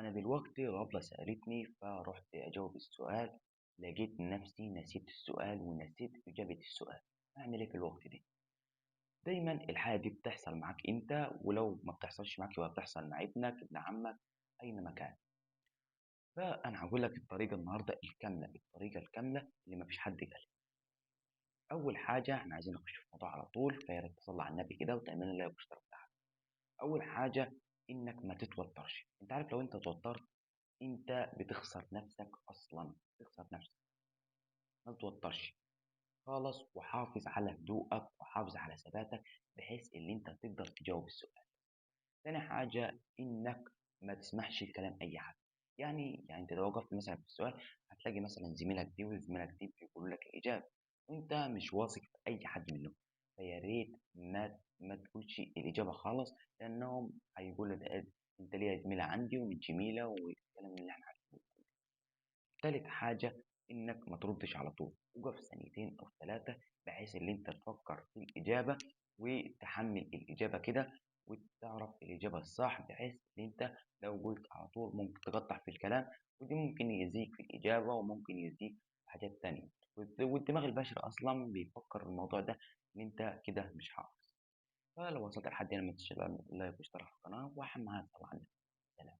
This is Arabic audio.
أنا دلوقتي الأبلة سألتني فرحت أجاوب السؤال، لقيت نفسي نسيت السؤال ونسيت إجابة السؤال. أعمل إيه في الوقت ده؟ دايما الحاجة دي بتحصل معاك أنت، ولو ما بتحصلش معاك يبقى بتحصل مع ابنك ابن عمك أين مكان. فأنا هقول لك الطريقة النهاردة الكاملة، الطريقة الكاملة اللي مفيش حد قالها. أول حاجة إحنا عايزين نخش في الموضوع على طول، فيا ريت تصلي على النبي كده وتعمل لي لايك واشتراك تحت. أول حاجة إنك ما تتوترش، أنت عارف لو أنت توترت أنت بتخسر نفسك أصلا، تخسر نفسك. ما تتوترش خالص، وحافظ على هدوءك وحافظ على ثباتك بحيث ان انت تقدر تجاوب السؤال. تاني حاجة انك ما تسمحش لكلام اي حد. يعني انت لو وقفت مثلا في السؤال هتلاقي مثلا زميلك دي وزميلك دي بيقولوا لك الاجابة وانت مش واثق في اي حد منهم. فيا ريت ما تقولش الاجابة خالص، لانهم هيقولوا ده انت ليها زميلة عندي ومش جميلة والكلام اللي احنا عارفينه. تالت حاجة إنك ما تردش على طول، وقف ثانيتين أو ثلاثة بحيث إن أنت تفكر في الإجابة وتحمل الإجابة كده وتعرف الإجابة الصح، بحيث إن أنت لو قلت على طول ممكن تقطع في الكلام، ودي ممكن يأذيك في الإجابة وممكن يأذيك في حاجات تانية. والدماغ البشري أصلا بيفكر في الموضوع ده إن أنت كده مش حافظ. فلو وصلت لحد هنا ما تنساش لايك واشتراك في القناة، وأهم حاجة طبعا سلام.